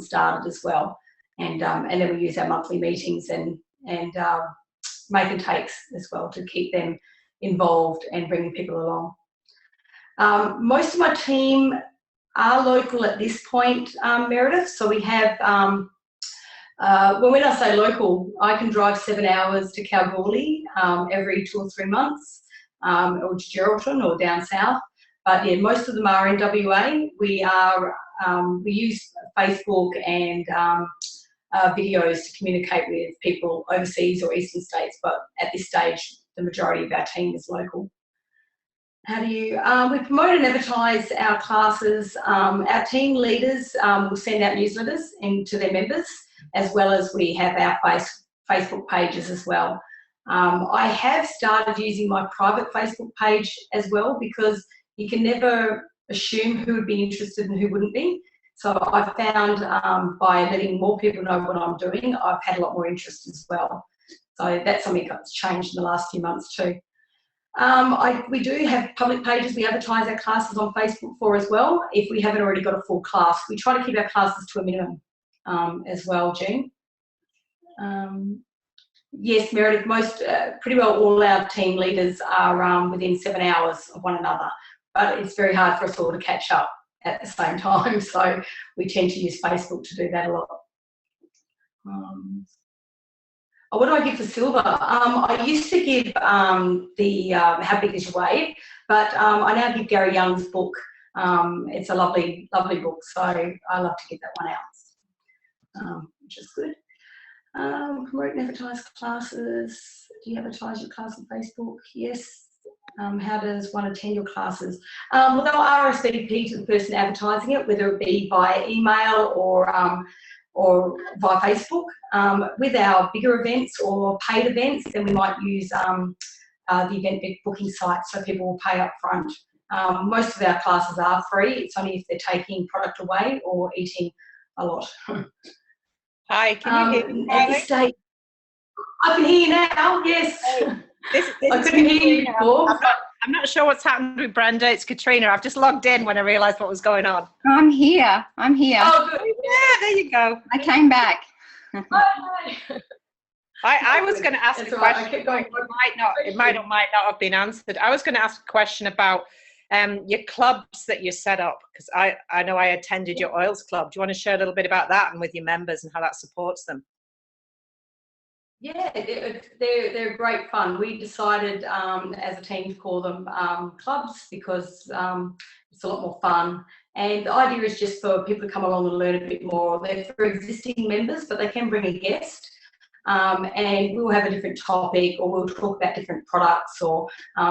started as well. And then we use our monthly meetings and make and takes as well to keep them involved and bringing people along. Most of my team are local at this point, Meredith. So we have, well, when I say local, I can drive 7 hours to Kalgoorlie every 2 or 3 months, or to Geraldton or down south. But yeah, most of them are in WA. We use Facebook and videos to communicate with people overseas or eastern states, but at this stage, the majority of our team is local. How do you, we promote and advertise our classes. Our team leaders will send out newsletters to their members, as well as we have our Facebook pages as well. I have started using my private Facebook page as well, because you can never assume who would be interested and who wouldn't be. So I've found by letting more people know what I'm doing, I've had a lot more interest as well. So that's something that's changed in the last few months too. We do have public pages we advertise our classes on Facebook for as well. If we haven't already got a full class, we try to keep our classes to a minimum as well, June. Yes, Meredith, pretty well all our team leaders are within 7 hours of one another, but it's very hard for us all to catch up at the same time, so we tend to use Facebook to do that a lot. What do I give for silver? I used to give the How Big Is Your Wave, but I now give Gary Young's book. It's a lovely, lovely book, so I love to give that one out, which is good. Promote and advertise classes. Do you advertise your class on Facebook? Yes. How does one attend your classes? Well, they'll RSVP to the person advertising it, whether it be via email or via Facebook. With our bigger events or paid events, then we might use the event booking site, so people will pay up front. Most of our classes are free. It's only if they're taking product away or eating a lot. Hi, can you hear me? At this stage, I can hear you now, yes. This I couldn't hear you before. I'm not sure what's happened with Brenda. It's Katrina. I've just logged in when I realised what was going on. I'm here. I'm here. Oh, good. Yeah, there you go. I came back. I was going to ask a right. question. It might not have been answered. I was going to ask a question about your clubs that you set up, because I know I attended your oils club. Do you want to share a little bit about that and with your members and how that supports them? Yeah, they're great fun. We decided as a team to call them clubs because it's a lot more fun. And the idea is just for people to come along and learn a bit more. They're for existing members, but they can bring a guest. And we'll have a different topic, or we'll talk about different products, or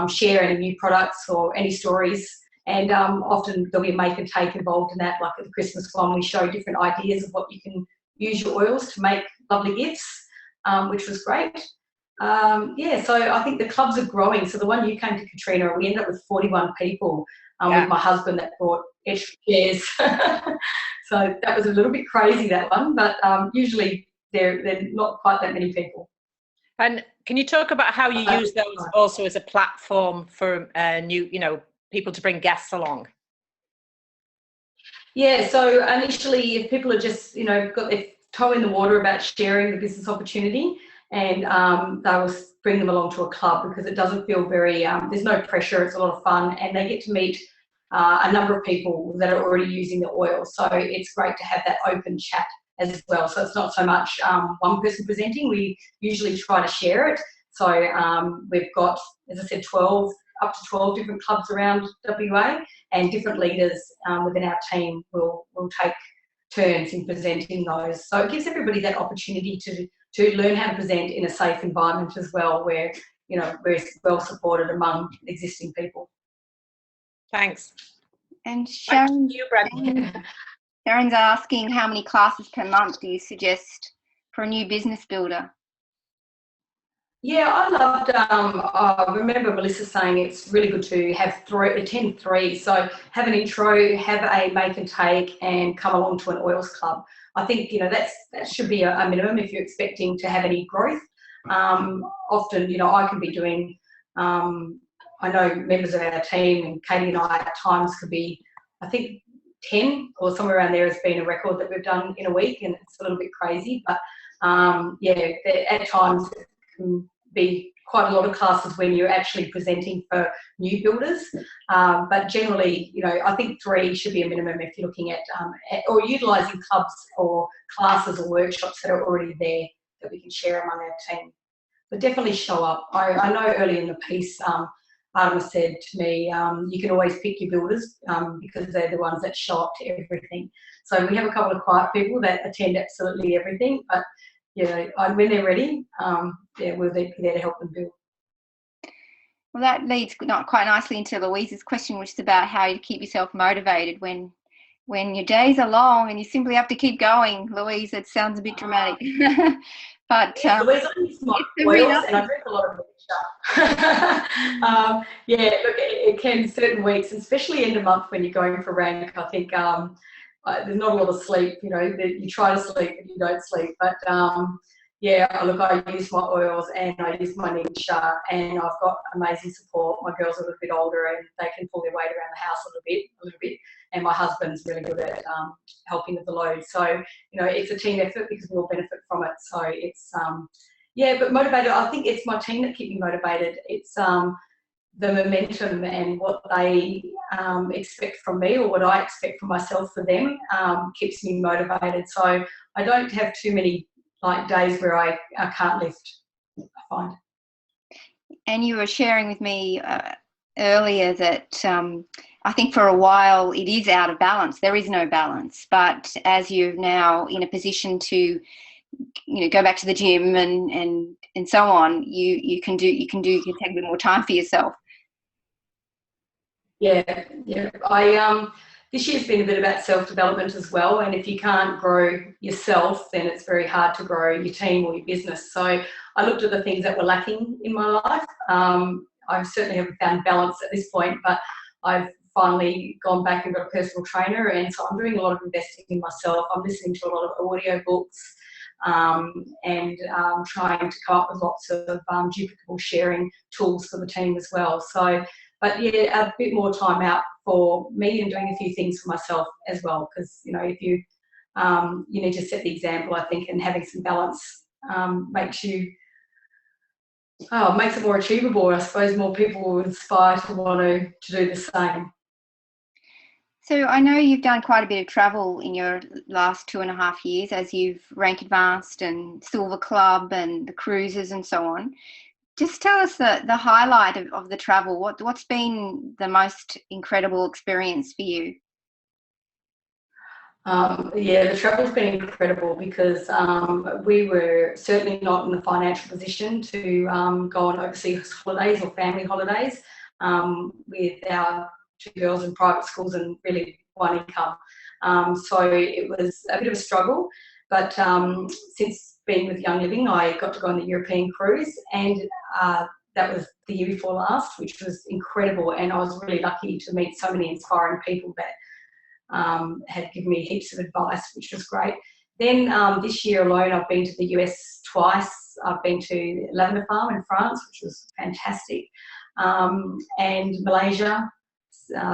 share any new products or any stories. And often there'll be a make and take involved in that. Like at the Christmas one, we show different ideas of what you can use your oils to make lovely gifts. Which was great. Yeah, so I think the clubs are growing. So the one you came to, Katrina, we ended up with 41 people with my husband that brought extra chairs. So that was a little bit crazy, that one, but usually they're not quite that many people. And can you talk about how you use those also as a platform for people to bring guests along? Yeah, so initially if people are just, got their toe in the water about sharing the business opportunity, and they will bring them along to a club, because it doesn't feel very, there's no pressure, it's a lot of fun, and they get to meet a number of people that are already using the oil. So it's great to have that open chat as well. So it's not so much one person presenting, we usually try to share it. So we've got, as I said, up to 12 different clubs around WA, and different leaders within our team will take turns in presenting those. So it gives everybody that opportunity to learn how to present in a safe environment as well, where we're well supported among existing people. Thanks. And Sharon, Sharon's asking, how many classes per month do you suggest for a new business builder? Yeah, I loved, I remember Melissa saying it's really good to have attend three. So have an intro, have a make and take, and come along to an oils club. I think, that should be a minimum if you're expecting to have any growth. Often, I can be doing, I know members of our team, and Katie and I at times could be, I think 10 or somewhere around there has been a record that we've done in a week, and it's a little bit crazy, but yeah, at times it can be quite a lot of classes when you're actually presenting for new builders, but generally, you know, I think 3 should be a minimum if you're looking at or utilising clubs or classes or workshops that are already there that we can share among our team. But definitely show up. I know early in the piece, Artemis said to me, you can always pick your builders because they're the ones that show up to everything. So we have a couple of quiet people that attend absolutely everything, but yeah, when they're ready, yeah, we'll be there to help them build. Well, that leads quite nicely into Louise's question, which is about how you keep yourself motivated when your days are long and you simply have to keep going. Louise, it sounds a bit dramatic. But yeah, Louise, I use my oils and I drink a lot of water. Yeah, look, it can certain weeks, especially end of month when you're going for rank. I think there's not a lot of sleep. You know, you try to sleep and you don't sleep. But yeah, look, I use my oils and I use my ninja, and I've got amazing support. My girls are a little bit older and they can pull their weight around the house a little bit. And my husband's really good at helping with the load. So, you know, it's a team effort because we all benefit from it. So it's, yeah, but motivated, I think it's my team that keep me motivated. It's the momentum and what they expect from me or what I expect from myself for them keeps me motivated. So I don't have too many like days where I can't lift, I find. And you were sharing with me earlier that I think for a while it is out of balance. There is no balance, but as you're now in a position to, you know, go back to the gym and so on, you can take a bit more time for yourself. Yeah. I this year's been a bit about self-development as well, and if you can't grow yourself, then it's very hard to grow your team or your business. So I looked at the things that were lacking in my life. I certainly haven't found balance at this point, but I've finally gone back and got a personal trainer, and so I'm doing a lot of investing in myself. I'm listening to a lot of audio books and trying to come up with lots of duplicable sharing tools for the team as well. So, but yeah, a bit more time out for me and doing a few things for myself as well, because, you know, if you need to set the example, I think, and having some balance makes it more achievable. I suppose more people will inspire to want to do the same. So I know you've done quite a bit of travel in your last 2.5 years as you've rank advanced and Silver Club and the cruises and so on. Just tell us the highlight of the travel. What's been the most incredible experience for you? Yeah, the travel's been incredible because we were certainly not in the financial position to go on overseas holidays or family holidays with our 2 girls in private schools and really one income. So it was a bit of a struggle, but since being with Young Living, I got to go on the European cruise, and that was the year before last, which was incredible, and I was really lucky to meet so many inspiring people that had given me heaps of advice, which was great. Then this year alone, I've been to the US twice. I've been to Lavender Farm in France, which was fantastic, and Malaysia,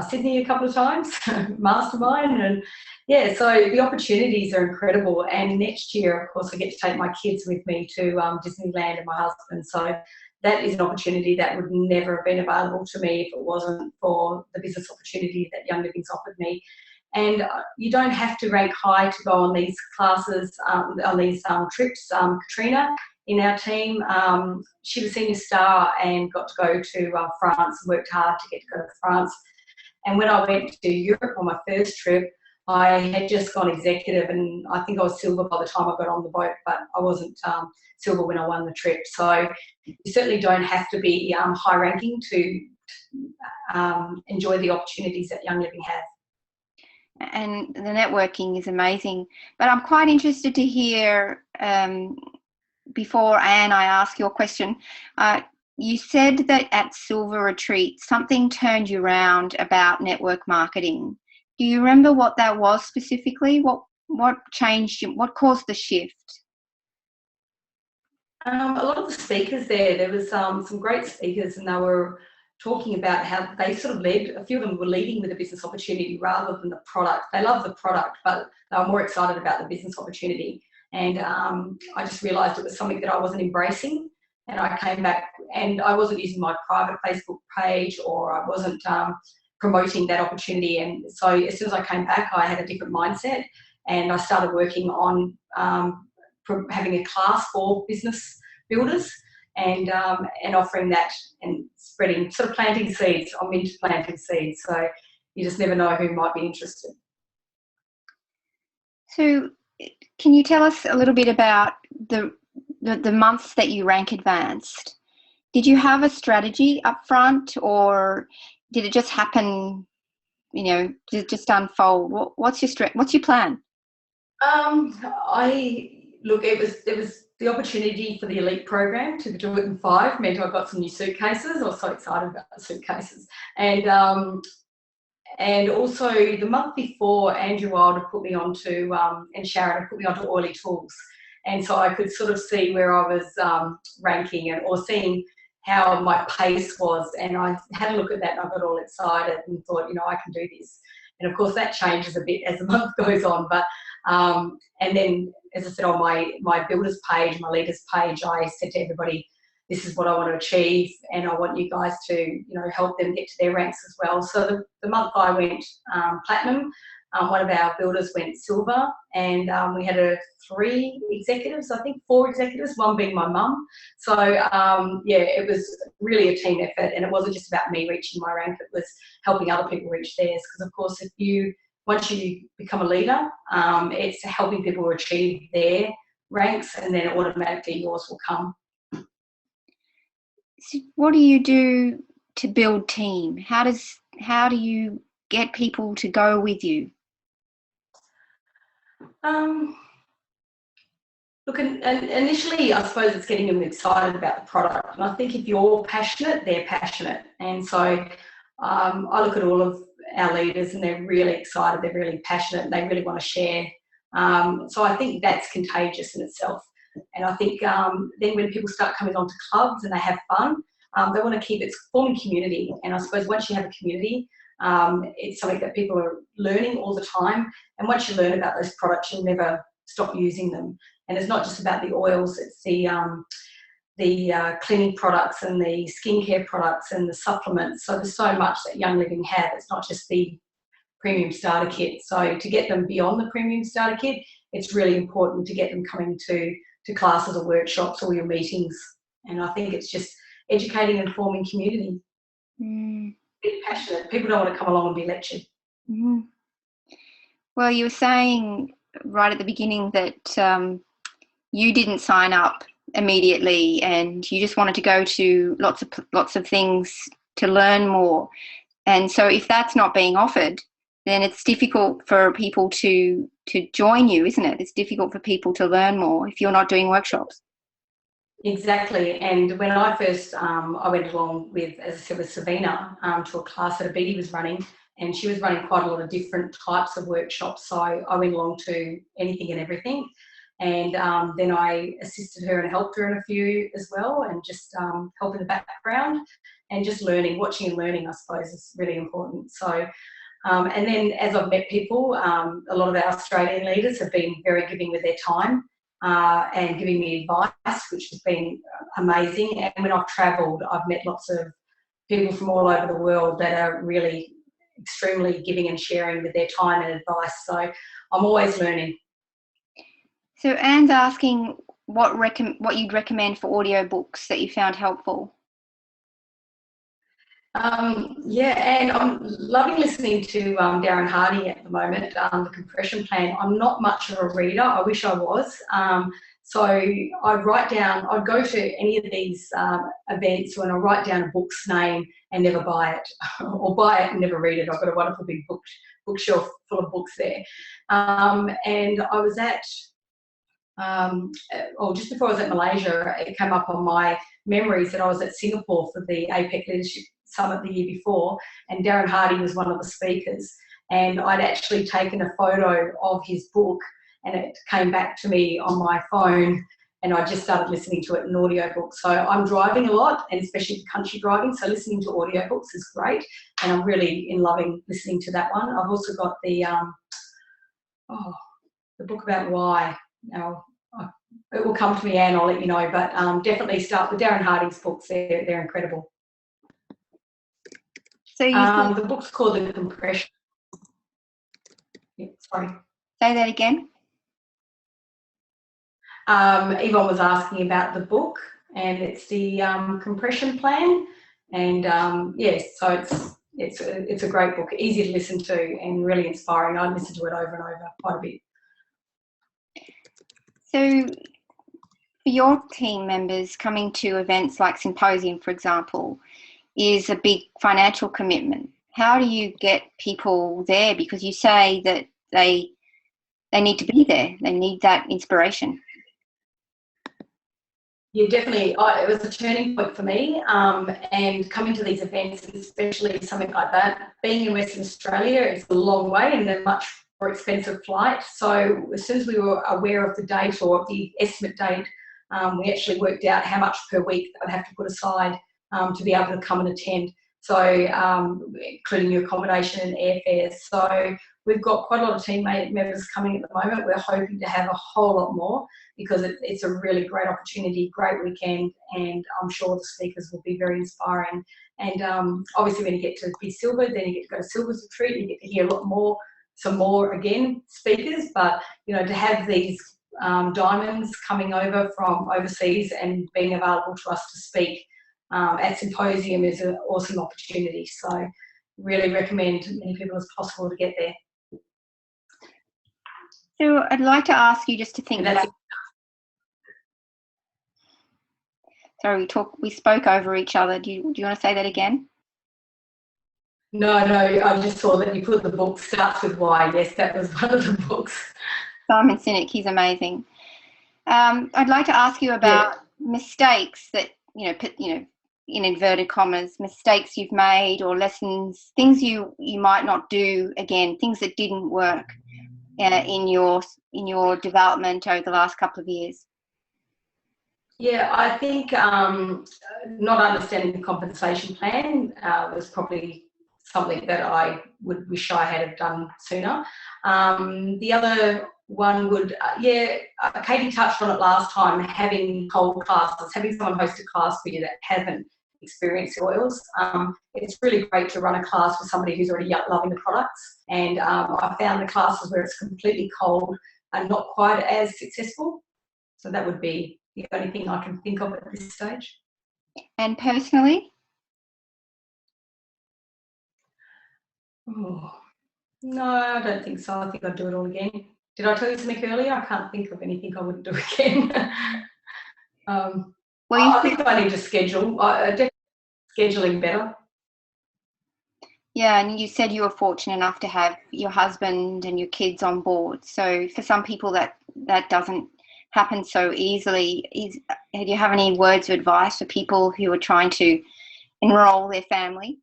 Sydney a couple of times, Mastermind, and yeah, so the opportunities are incredible. And next year, of course, I get to take my kids with me to Disneyland and my husband. So that is an opportunity that would never have been available to me if it wasn't for the business opportunity that Young Living's offered me. And you don't have to rank high to go on these classes, on these trips. Katrina in our team, she was senior star and got to go to France and worked hard to get to go to France. And when I went to Europe on my first trip, I had just gone executive, and I think I was silver by the time I got on the boat, but I wasn't silver when I won the trip. So you certainly don't have to be high ranking to enjoy the opportunities that Young Living has. And the networking is amazing. But I'm quite interested to hear, before Anne, I ask your question, you said that at Silver Retreat, something turned you around about network marketing. Do you remember what that was specifically? What changed you? What caused the shift? A lot of the speakers there was some great speakers, and they were talking about how they sort of led, a few of them were leading with a business opportunity rather than the product. They love the product, but they were more excited about the business opportunity. And I just realised it was something that I wasn't embracing. And I came back and I wasn't using my private Facebook page, or I wasn't promoting that opportunity. And so as soon as I came back, I had a different mindset, and I started working on having a class for business builders, and offering that and spreading, sort of planting seeds. I'm into planting seeds, so you just never know who might be interested. So can you tell us a little bit about the months that you rank advanced? Did you have a strategy up front, or did it just happen, you know, did it just unfold? What's your plan? It was the opportunity for the elite program to do it in 5 meant I got some new suitcases. I was so excited about the suitcases. And also the month before, Andrew Wilder put me onto, and Sharon had put me onto Oily Tools. And so I could sort of see where I was ranking, or seeing how my pace was. And I had a look at that, and I got all excited and thought, you know, I can do this. And of course that changes a bit as the month goes on. But and then, as I said, on my builders page, my leaders page, I said to everybody, this is what I want to achieve, and I want you guys to, you know, help them get to their ranks as well. So the month I went platinum, one of our builders went silver, and we had 3 executives, I think 4 executives, one being my mum. So yeah, it was really a team effort, and it wasn't just about me reaching my rank, it was helping other people reach theirs. Because of course, once you become a leader, it's helping people achieve their ranks, and then automatically yours will come. So what do you do to build team? How do you get people to go with you? Look, and initially, I suppose it's getting them excited about the product. And I think if you're passionate, they're passionate. And so I look at all of our leaders, and they're really excited, they're really passionate, and they really want to share. So I think that's contagious in itself. And I think then when people start coming onto clubs and they have fun, they want to keep it forming community. And I suppose once you have a community, it's something that people are learning all the time. And once you learn about those products, you'll never stop using them. And it's not just about the oils, it's the cleaning products and the skincare products and the supplements. So there's so much that Young Living have. It's not just the premium starter kit. So to get them beyond the premium starter kit, it's really important to get them coming to classes or workshops or your meetings. And I think it's just educating and forming community. Be passionate. People don't want to come along and be lectured. Mm-hmm. Well, you were saying right at the beginning that you didn't sign up immediately, and you just wanted to go to lots of things to learn more. And so if that's not being offered, then it's difficult for people to join you, isn't it? It's difficult for people to learn more if you're not doing workshops. Exactly. And when I first, I went along with, as I said, with Savina to a class that Abidi was running, and she was running quite a lot of different types of workshops. So I went along to anything and everything. And then I assisted her and helped her in a few as well, and just help in the background, and just learning, watching and learning, I suppose, is really important. So, and then as I've met people, a lot of our Australian leaders have been very giving with their time and giving me advice, which has been amazing. And when I've travelled, I've met lots of people from all over the world that are really extremely giving and sharing with their time and advice. So I'm always learning. So Anne's asking what you'd recommend for audiobooks that you found helpful. Yeah, and I'm loving listening to Darren Hardy at the moment, the compression plan. I'm not much of a reader. I wish I was. So I'd go to any of these events when I write down a book's name and never buy it, or buy it and never read it. I've got a wonderful big bookshelf full of books there. And I was at, just before I was at Malaysia, it came up on my memories that I was at Singapore for the APEC Leadership Summit the year before, and Darren Hardy was one of the speakers, and I'd actually taken a photo of his book, and it came back to me on my phone, and I just started listening to it in audiobook. So I'm driving a lot, and especially country driving, so listening to audiobooks is great, and I'm really loving listening to that one. I've also got the book about why. Now, it will come to me, Anne, I'll let you know, but definitely start with Darren Harding's books. They're incredible. So the book's called The Compression. Yeah, sorry. Say that again. Yvonne was asking about the book, and it's the compression plan, and yes, so it's a great book, easy to listen to and really inspiring. I listen to it over and over quite a bit. So for your team members, coming to events like Symposium, for example, is a big financial commitment. How do you get people there? Because you say that they need to be there. They need that inspiration. Yeah, definitely. It was a turning point for me, and coming to these events, especially something like that. Being in Western Australia, it's a long way and a much more expensive flight. So as soon as we were aware of the date or the estimate date, we actually worked out how much per week I'd have to put aside to be able to come and attend. So including your accommodation and airfares. So we've got quite a lot of team members coming at the moment. We're hoping to have a whole lot more because it's a really great opportunity, great weekend, and I'm sure the speakers will be very inspiring. And obviously when you get to be silver, then you get to go to Silver's Retreat, you get to hear a lot more, some more, again, speakers, but you know, to have these diamonds coming over from overseas and being available to us to speak at Symposium is an awesome opportunity. So really recommend many people as possible to get there. So I'd like to ask you just to think about. Sorry, we spoke over each other. Do you want to say that again? No, I just saw that you put the book Starts With Why. Yes, that was one of the books. Simon Sinek, he's amazing. I'd like to ask you about mistakes that, in inverted commas, mistakes you've made or lessons, things you might not do again, things that didn't work in your development over the last couple of years. Yeah, I think not understanding the compensation plan was probably something that I would wish I had done sooner. The other one would, Katie touched on it last time, having cold classes, having someone host a class for you that haven't experienced oils. It's really great to run a class with somebody who's already loving the products. And I found the classes where it's completely cold are not quite as successful. So that would be the only thing I can think of at this stage. And personally? Oh, no, I don't think so. I think I'd do it all again. Did I tell you something earlier? I can't think of anything I wouldn't do again. I think I need to schedule. Scheduling better. Yeah, and you said you were fortunate enough to have your husband and your kids on board. So for some people that doesn't happen so easily. Do you have any words of advice for people who are trying to enrol their family?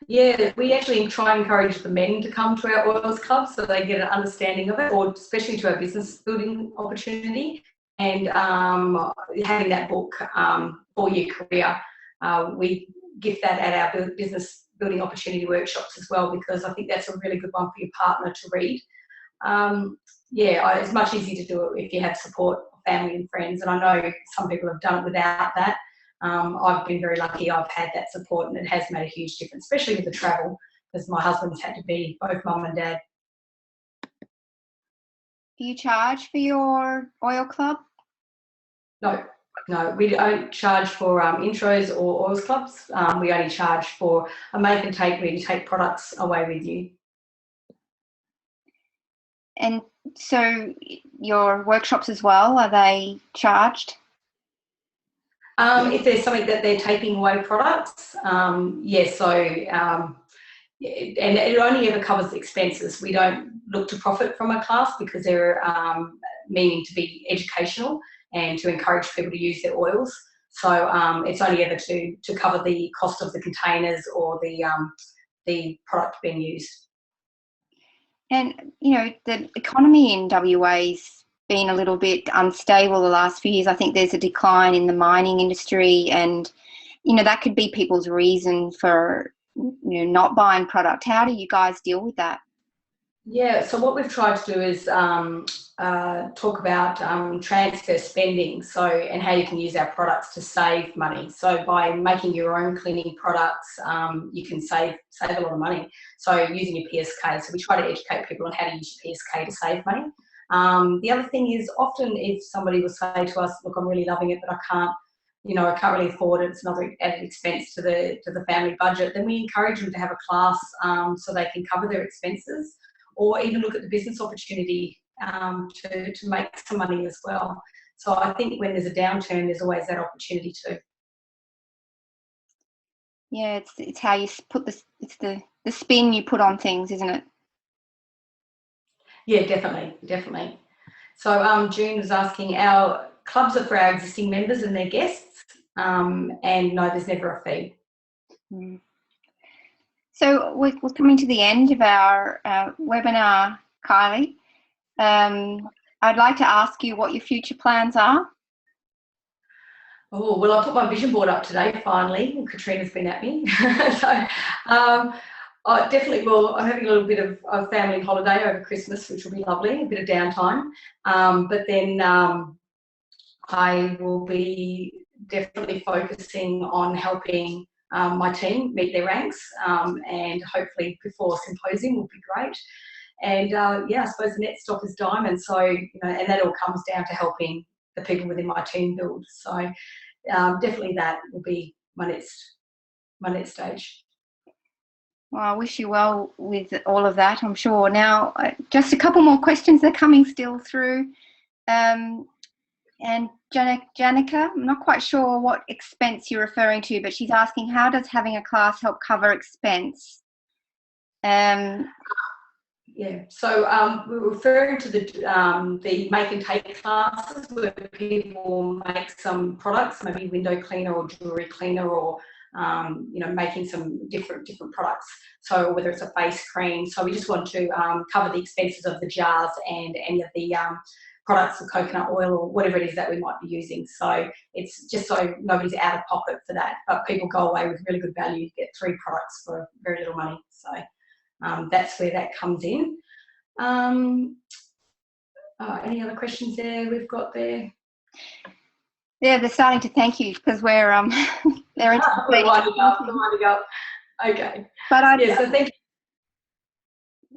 Yeah, we actually try and encourage the men to come to our oils club so they get an understanding of it, or especially to our business building opportunity. And having that book, 4-Year Career, we gift that at our business building opportunity workshops as well, because I think that's a really good one for your partner to read. It's much easier to do it if you have support, family and friends, and I know some people have done it without that. I've been very lucky I've had that support, and it has made a huge difference, especially with the travel, because my husband's had to be both mum and dad. Do you charge for your oil club? No, we don't charge for intros or oils clubs. We only charge for a make and take where you take products away with you. And so your workshops as well, are they charged? If there's something that they're taking away products, yes. So, and it only ever covers the expenses. We don't look to profit from a class because they're meaning to be educational and to encourage people to use their oils. So it's only ever to cover the cost of the containers or the product being used. And, the economy in WA is been a little bit unstable the last few years. I think there's a decline in the mining industry, and that could be people's reason for not buying product. How do you guys deal with that? Yeah, so what we've tried to do is talk about transfer spending, and how you can use our products to save money. So by making your own cleaning products, you can save a lot of money. So using your PSK, so we try to educate people on how to use your PSK to save money. The other thing is, often if somebody will say to us, look, I'm really loving it, but I can't really afford it, it's another added expense to the family budget, then we encourage them to have a class so they can cover their expenses, or even look at the business opportunity to make some money as well. So I think when there's a downturn, there's always that opportunity too. Yeah, it's how you put it's the spin you put on things, isn't it? Yeah, definitely. So June was asking, our clubs are for our existing members and their guests, and no, there's never a fee. Mm. So we're coming to the end of our webinar, Kylie. I'd like to ask you what your future plans are. Oh, well, I put my vision board up today, finally, and Katrina's been at me. So I definitely will. I'm having a little bit of a family holiday over Christmas, which will be lovely, a bit of downtime. But then I will be definitely focusing on helping my team meet their ranks, and hopefully before symposium will be great. And I suppose the next stop is diamond. So and that all comes down to helping the people within my team build. So definitely that will be my next stage. Well, I wish you well with all of that, I'm sure. Now, just a couple more questions that are coming still through. And Janica, I'm not quite sure what expense you're referring to, but she's asking, how does having a class help cover expense? Yeah, so we're referring to the make and take classes where people make some products, maybe window cleaner or jewellery cleaner, or making some different products. So whether it's a face cream, so we just want to cover the expenses of the jars and any of the products of coconut oil or whatever it is that we might be using. So it's just so nobody's out of pocket for that, but people go away with really good value, get 3 products for very little money. So that's where that comes in. Any other questions there we've got there? Yeah, they're starting to thank you because we're they're we're winding up. Okay. But so thank you.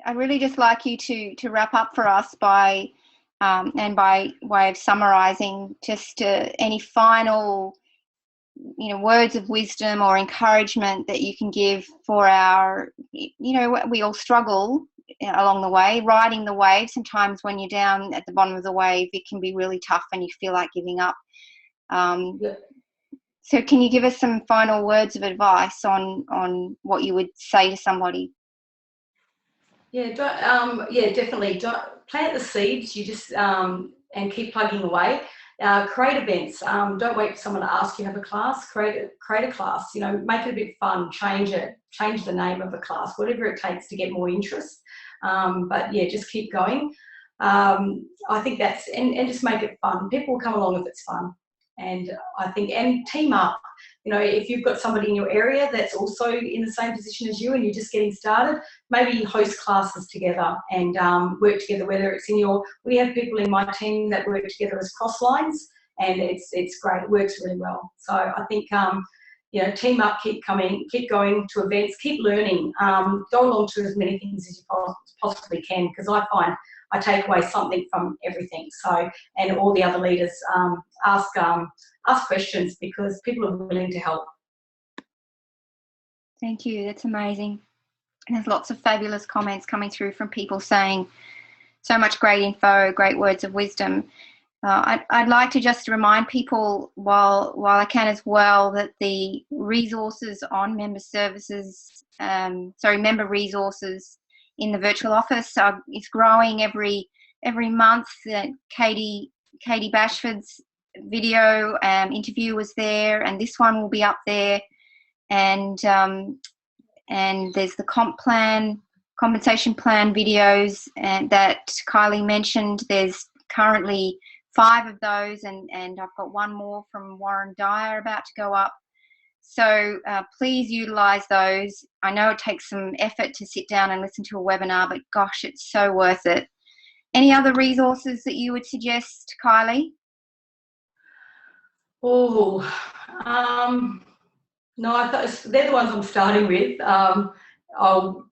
I'd really just like you to wrap up for us by and by way of summarising, just any final words of wisdom or encouragement that you can give for our, we all struggle along the way, riding the wave. Sometimes when you're down at the bottom of the wave, it can be really tough and you feel like giving up. So can you give us some final words of advice on what you would say to somebody? Yeah, definitely. Don't plant the seeds. You just and keep plugging away. Create events. Don't wait for someone to ask you to have a class. Create a class. Make it a bit fun. Change it. Change the name of the class. Whatever it takes to get more interest. But yeah, just keep going. I think that's and just make it fun. People will come along if it's fun. And I think team up. If you've got somebody in your area that's also in the same position as you and you're just getting started, maybe host classes together and work together, whether it's we have people in my team that work together as cross lines, and it's great. It works really well. So I think, team up, keep going to events, keep learning, go along to as many things as you possibly can, because I find I take away something from everything. So, and all the other leaders ask questions, because people are willing to help. Thank you. That's amazing. There's lots of fabulous comments coming through from people saying so much great info, great words of wisdom. I'd like to just remind people while I can as well, that the resources on member resources in the virtual office is growing every month. Katie Bashford's video interview was there, and this one will be up there. And there's the compensation plan videos and that Kylie mentioned. There's currently 5 of those, and I've got one more from Warren Dyer about to go up. So please utilise those. I know it takes some effort to sit down and listen to a webinar, but gosh, it's so worth it. Any other resources that you would suggest, Kylie? Oh, no, I thought they're the ones I'm starting with. I'll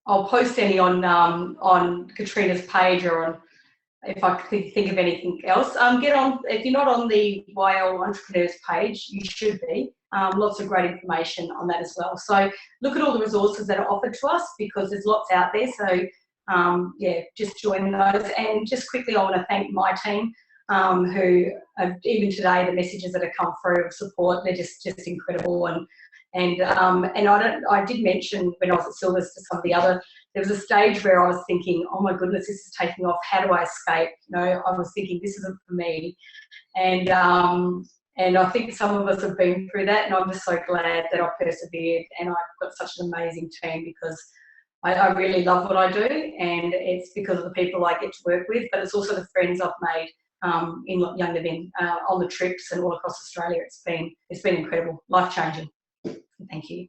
post any on Katrina's page, or on, if I could think of anything else. Get on, if you're not on the YL Entrepreneurs page, you should be. Lots of great information on that as well. So look at all the resources that are offered to us, because there's lots out there. So yeah, just join those. And just quickly, I want to thank my team, who even today, the messages that have come through of support, they're just incredible. And I did mention when I was at Silvers to some of the other, there was a stage where I was thinking, oh my goodness, this is taking off. How do I escape? You know, I was thinking this isn't for me. And I think some of us have been through that, and I'm just so glad that I persevered, and I've got such an amazing team, because I really love what I do, and it's because of the people I get to work with, but it's also the friends I've made in Young Living, on the trips and all across Australia. It's been incredible, life-changing. Thank you.